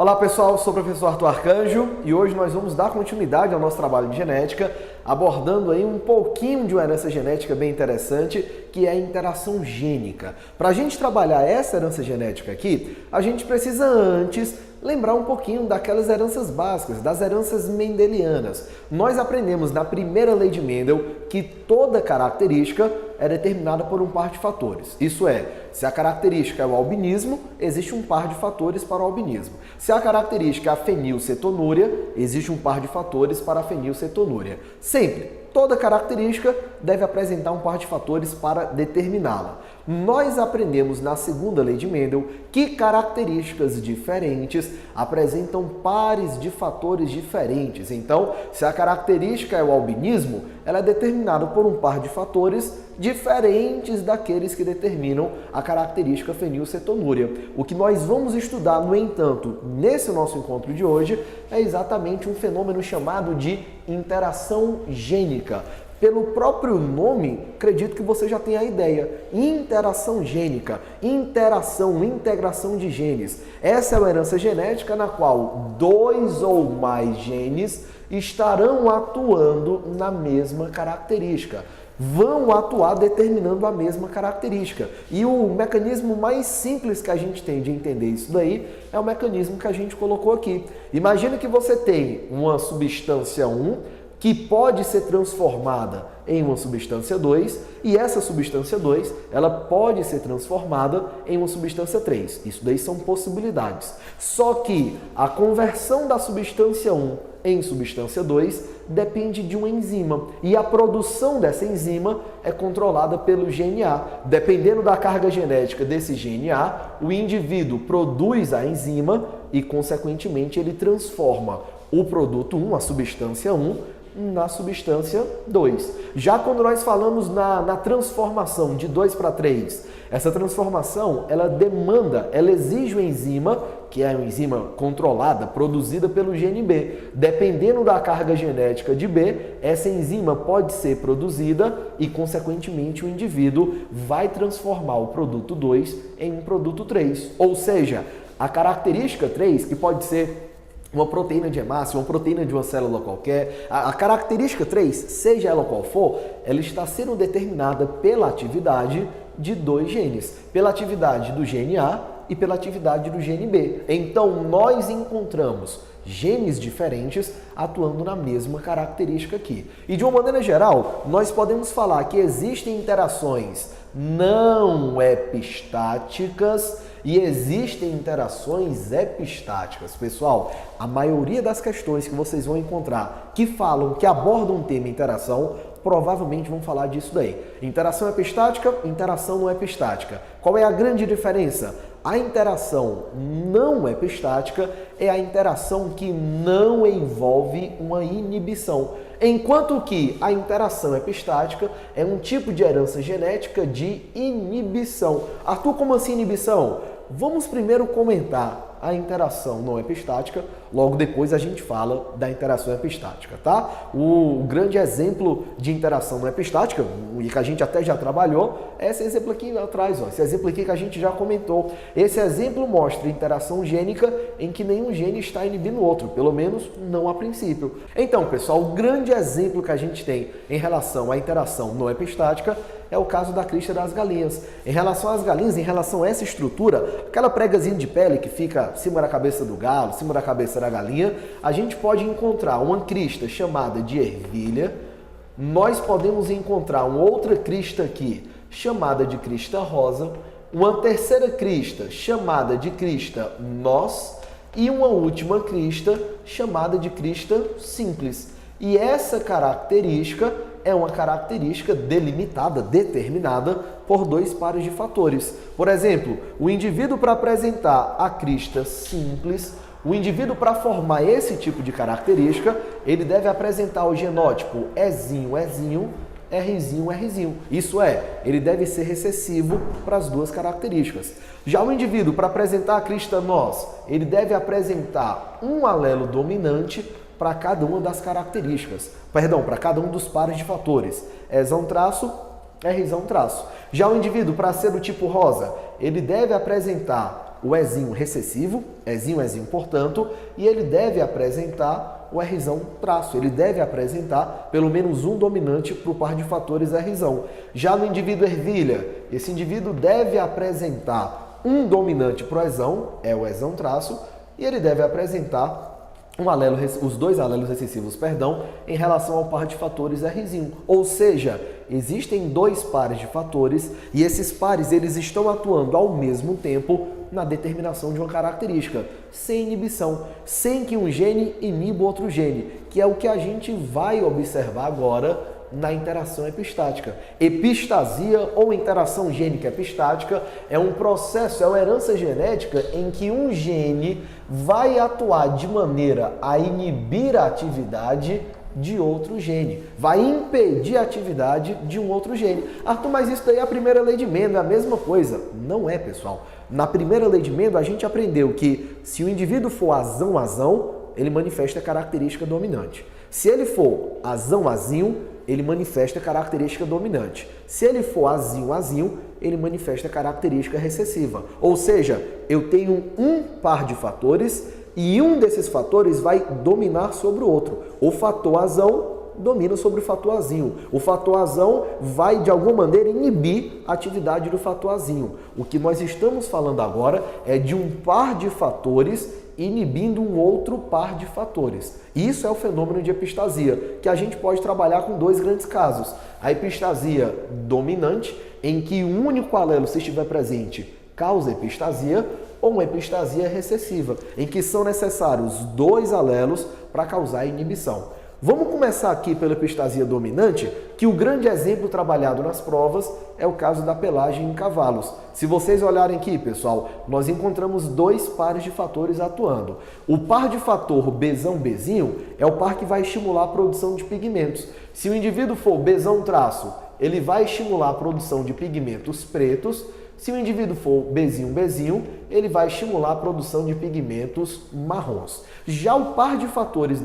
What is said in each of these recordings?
Olá pessoal, sou o professor Arthur Arcanjo e hoje nós vamos dar continuidade ao nosso trabalho de genética, abordando aí um pouquinho de uma herança genética bem interessante, que é a interação gênica. Para a gente trabalhar essa herança genética aqui, a gente precisa antes lembrar um pouquinho daquelas heranças básicas, das heranças mendelianas. Nós aprendemos na primeira lei de Mendel que toda característica é determinada por um par de fatores. Isso é, se a característica é o albinismo, existe um par de fatores para o albinismo. Se a característica é a fenilcetonúria, existe um par de fatores para a fenilcetonúria. Sempre, toda característica deve apresentar um par de fatores para determiná-la. Nós aprendemos na segunda lei de Mendel que características diferentes apresentam pares de fatores diferentes. Então, se a característica é o albinismo, ela é determinada por um par de fatores diferentes daqueles que determinam a característica fenilcetonúria. O que nós vamos estudar, no entanto, nesse nosso encontro de hoje, é exatamente um fenômeno chamado de interação gênica. Pelo próprio nome, acredito que você já tem a ideia. Interação gênica, integração de genes. Essa é uma herança genética na qual dois ou mais genes estarão atuando na mesma característica. Vão atuar determinando a mesma característica. E o mecanismo mais simples que a gente tem de entender isso daí é o mecanismo que a gente colocou aqui. Imagina que você tem uma substância 1 que pode ser transformada em uma substância 2 e essa substância 2 ela pode ser transformada em uma substância 3. Isso daí são possibilidades. Só que a conversão da substância 1 em substância 2 depende de uma enzima e a produção dessa enzima é controlada pelo gene A. Dependendo da carga genética desse gene A, o indivíduo produz a enzima e, consequentemente, ele transforma o produto 1, a substância 1, na substância 2. Já quando nós falamos na transformação de 2 para 3, essa transformação, ela exige uma enzima, que é uma enzima controlada, produzida pelo gene B. Dependendo da carga genética de B, essa enzima pode ser produzida e, consequentemente, o indivíduo vai transformar o produto 2 em um produto 3. Ou seja, a característica 3, que pode ser uma proteína de hemácia, uma proteína de uma célula qualquer, a característica 3, seja ela qual for, ela está sendo determinada pela atividade de dois genes, pela atividade do gene A e pela atividade do gene B. Então, nós encontramos genes diferentes atuando na mesma característica aqui. E de uma maneira geral, nós podemos falar que existem interações não epistáticas e existem interações epistáticas. Pessoal, a maioria das questões que vocês vão encontrar que falam, que abordam o tema interação, provavelmente vão falar disso daí. Interação epistática, interação não epistática. Qual é a grande diferença? A interação não epistática é a interação que não envolve uma inibição, enquanto que a interação epistática é um tipo de herança genética de inibição. Arthur, como assim inibição? Vamos primeiro comentar a interação não epistática, logo depois a gente fala da interação epistática, tá? O grande exemplo de interação não epistática, e que a gente até já trabalhou, é esse exemplo aqui atrás, ó, esse exemplo aqui que a gente já comentou. Esse exemplo mostra interação gênica em que nenhum gene está inibindo o outro, pelo menos não a princípio. Então, pessoal, o grande exemplo que a gente tem em relação à interação não epistática é o caso da crista das galinhas. Em relação às galinhas, em relação a essa estrutura, aquela pregazinha de pele que fica acima da cabeça do galo, acima da cabeça da galinha, a gente pode encontrar uma crista chamada de ervilha. Nós podemos encontrar uma outra crista aqui, chamada de crista rosa, uma terceira crista, chamada de crista nós, e uma última crista, chamada de crista simples. E essa característica é uma característica delimitada, determinada por dois pares de fatores. Por exemplo, o indivíduo para apresentar a crista simples, o indivíduo para formar esse tipo de característica, ele deve apresentar o genótipo Ezinho, Ezinho, Rzinho, Rzinho. Isso é, ele deve ser recessivo para as duas características. Já o indivíduo para apresentar a crista nós, ele deve apresentar um alelo dominante para cada uma das características, para cada um dos pares de fatores, Ezão traço, Rzão traço. Já o indivíduo, para ser do tipo rosa, ele deve apresentar o Ezinho recessivo, Ezinho, portanto, e ele deve apresentar o Rzão traço. Ele deve apresentar pelo menos um dominante para o par de fatores Rzão. Já no indivíduo ervilha, esse indivíduo deve apresentar um dominante para o Ezão, é o Ezão traço, e ele deve apresentar os dois alelos recessivos, em relação ao par de fatores Rzinho. Ou seja, existem dois pares de fatores e esses pares eles estão atuando ao mesmo tempo na determinação de uma característica, sem inibição, sem que um gene iniba outro gene, que é o que a gente vai observar agora na interação epistática. Epistasia ou interação gênica epistática é um processo, é uma herança genética em que um gene vai atuar de maneira a inibir a atividade de outro gene, vai impedir a atividade de um outro gene. Arthur, mas isso daí é a primeira lei de Mendel, é a mesma coisa. Não é, pessoal. Na primeira lei de Mendel, a gente aprendeu que se o indivíduo for azão, ele manifesta a característica dominante. Se ele for azão, ele manifesta a característica dominante. Se ele for azinho, ele manifesta a característica recessiva. Ou seja, eu tenho um par de fatores e um desses fatores vai dominar sobre o outro. O fator azão domina sobre o fator azinho. O fator azão vai, de alguma maneira, inibir a atividade do fator azinho. O que nós estamos falando agora é de um par de fatores inibindo um outro par de fatores. Isso é o fenômeno de epistasia, que a gente pode trabalhar com dois grandes casos. A epistasia dominante, em que um único alelo, se estiver presente, causa epistasia, ou uma epistasia recessiva, em que são necessários dois alelos para causar inibição. Vamos começar aqui pela epistasia dominante, que o grande exemplo trabalhado nas provas é o caso da pelagem em cavalos. Se vocês olharem aqui, pessoal, nós encontramos dois pares de fatores atuando. O par de fator Bzinho é o par que vai estimular a produção de pigmentos. Se o indivíduo for Bzão traço, ele vai estimular a produção de pigmentos pretos. Se o indivíduo for Bzinho, ele vai estimular a produção de pigmentos marrons. Já o par de fatores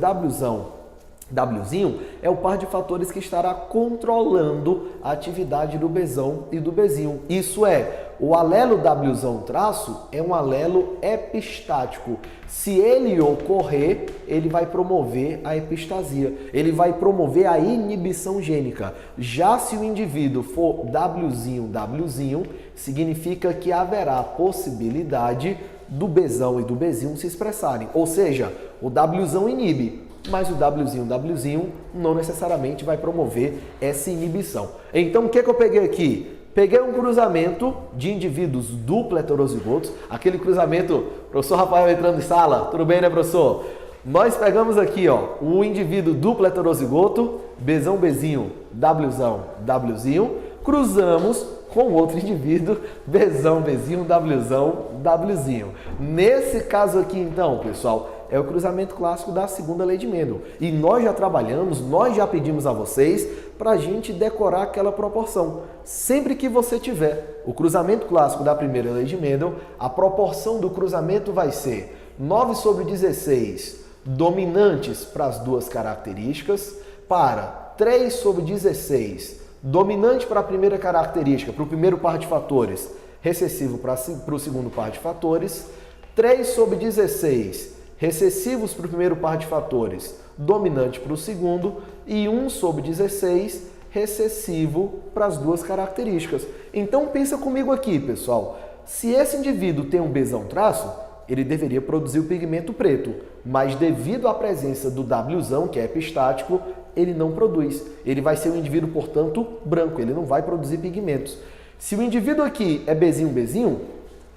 Wzinho é o par de fatores que estará controlando a atividade do Bzão e do Bzinho. Isso é, o alelo Wzão traço é um alelo epistático. Se ele ocorrer, ele vai promover a epistasia, ele vai promover a inibição gênica. Já se o indivíduo for Wzinho, significa que haverá possibilidade do Bzão e do Bzinho se expressarem. Ou seja, o Wzão inibe, mas o Wzinho não necessariamente vai promover essa inibição. Então, o que eu peguei aqui? Peguei um cruzamento de indivíduos duplo heterozigotos, aquele cruzamento, professor Rafael entrando em sala, tudo bem, né, professor? Nós pegamos aqui, ó, um indivíduo duplo heterozigoto, Bzão, Wzinho, cruzamos com outro indivíduo, Bzão, Wzinho. Nesse caso aqui, então, pessoal, é o cruzamento clássico da segunda lei de Mendel. E nós já trabalhamos, nós já pedimos a vocês para a gente decorar aquela proporção. Sempre que você tiver o cruzamento clássico da primeira lei de Mendel, a proporção do cruzamento vai ser 9/16 dominantes para as duas características, para 3/16 dominante para a primeira característica, para o primeiro par de fatores, recessivo para o segundo par de fatores, 3/16 recessivos para o primeiro par de fatores, dominante para o segundo, e 1/16 recessivo para as duas características. Então pensa comigo aqui, pessoal. Se esse indivíduo tem um Bzão traço, ele deveria produzir o pigmento preto, mas devido à presença do Wzão, que é epistático, ele não produz. Ele vai ser um indivíduo, portanto, branco, ele não vai produzir pigmentos. Se o indivíduo aqui é Bzinho,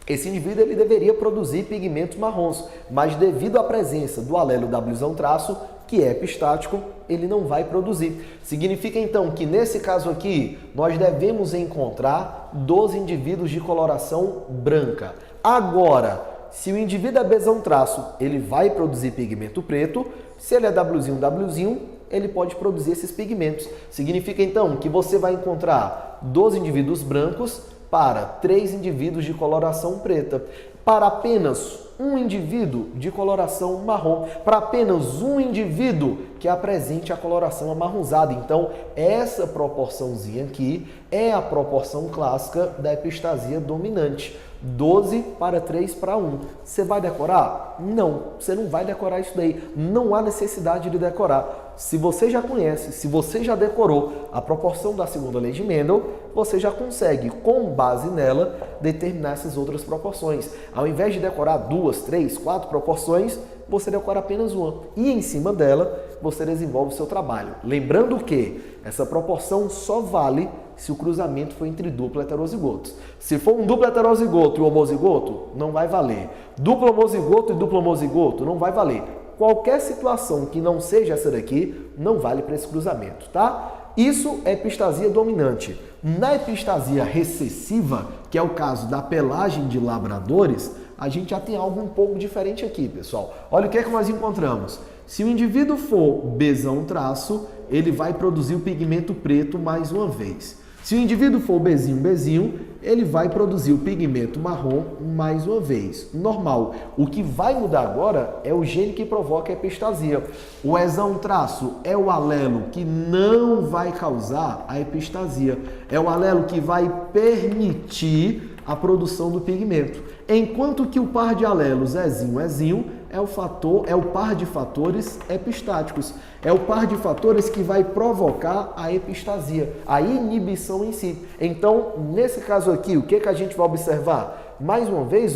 esse indivíduo ele deveria produzir pigmentos marrons, mas devido à presença do alelo Wzão traço, que é epistático, ele não vai produzir. Significa então que nesse caso aqui, nós devemos encontrar 12 indivíduos de coloração branca. Agora, se o indivíduo é Bzão traço, ele vai produzir pigmento preto. Se ele é Wzinho, ele pode produzir esses pigmentos. Significa então que você vai encontrar 12 indivíduos brancos para 3 indivíduos de coloração preta. Para apenas um indivíduo de coloração marrom para apenas um indivíduo que apresente a coloração amarronzada. Então, essa proporçãozinha aqui é a proporção clássica da epistasia dominante. 12 para 3 para 1. Você vai decorar? Não, você não vai decorar isso daí. Não há necessidade de decorar. Se você já conhece, se você já decorou a proporção da segunda lei de Mendel, você já consegue, com base nela, determinar essas outras proporções. Ao invés de decorar 2, 3, 4 proporções, você decora apenas uma. E em cima dela, você desenvolve o seu trabalho. Lembrando que essa proporção só vale se o cruzamento for entre duplo heterozigotos. Se for um duplo heterozigoto e um homozigoto, não vai valer. Duplo homozigoto e duplo homozigoto, não vai valer. Qualquer situação que não seja essa daqui, não vale para esse cruzamento, tá? Isso é epistasia dominante. Na epistasia recessiva, que é o caso da pelagem de labradores, a gente já tem algo um pouco diferente aqui, pessoal. Olha o que é que nós encontramos. Se o indivíduo for Bzão traço, ele vai produzir o pigmento preto mais uma vez. Se o indivíduo for Bzinho, ele vai produzir o pigmento marrom mais uma vez. Normal. O que vai mudar agora é o gene que provoca a epistasia. O Ezão traço é o alelo que não vai causar a epistasia. É o alelo que vai permitir a produção do pigmento. Enquanto que o par de alelos Ezinho é o par de fatores epistáticos. É o par de fatores que vai provocar a epistasia, a inibição em si. Então, nesse caso aqui, o que a gente vai observar? Mais uma vez,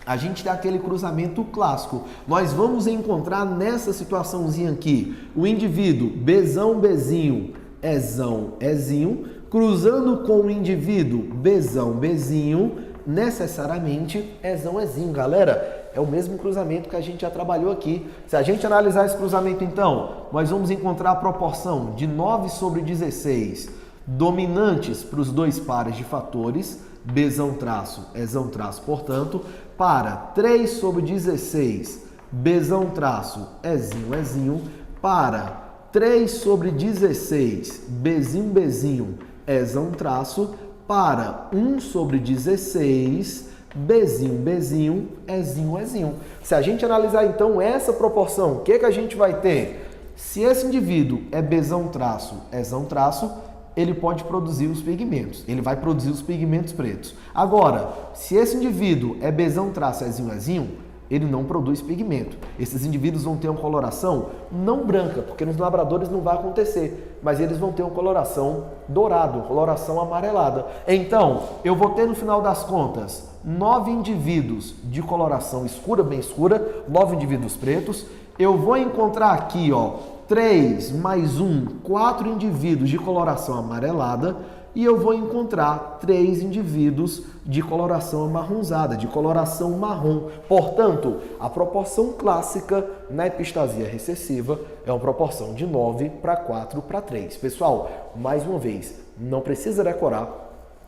a gente tem aquele cruzamento clássico. Nós vamos encontrar nessa situaçãozinha aqui, o indivíduo Bzinho, Ezinho, cruzando com o indivíduo Bzinho, necessariamente Ezinho, galera. É o mesmo cruzamento que a gente já trabalhou aqui. Se a gente analisar esse cruzamento, então, nós vamos encontrar a proporção de 9 sobre 16 dominantes para os dois pares de fatores, Bzão traço, Ezão traço, portanto, para 3 sobre 16, Bzão traço, Ezinho, para 3 sobre 16, Bzinho, Ezão traço, para 1 sobre 16, Bzinho, Ezinho. Se a gente analisar então essa proporção, o que a gente vai ter? Se esse indivíduo é Bzão traço, Ezão traço, ele pode produzir os pigmentos. Ele vai produzir os pigmentos pretos. Agora, se esse indivíduo é Bzão traço, Ezinho, ele não produz pigmento. Esses indivíduos vão ter uma coloração não branca, porque nos labradores não vai acontecer, mas eles vão ter uma coloração dourada, uma coloração amarelada. Então, eu vou ter no final das contas 9 indivíduos de coloração escura, bem escura, 9 indivíduos pretos. Eu vou encontrar aqui, 3 mais 1, 4 indivíduos de coloração amarelada. E eu vou encontrar 3 indivíduos de coloração amarronzada, de coloração marrom. Portanto, a proporção clássica na epistasia recessiva é uma proporção de 9 para 4 para 3. Pessoal, mais uma vez, não precisa decorar,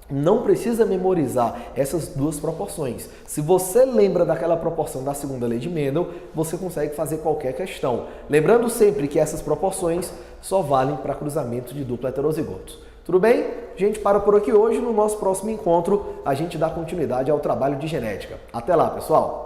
não precisa memorizar essas duas proporções. Se você lembra daquela proporção da segunda lei de Mendel, você consegue fazer qualquer questão. Lembrando sempre que essas proporções só valem para cruzamento de duplo heterozigotos. Tudo bem? A gente para por aqui hoje. No nosso próximo encontro, a gente dá continuidade ao trabalho de genética. Até lá, pessoal!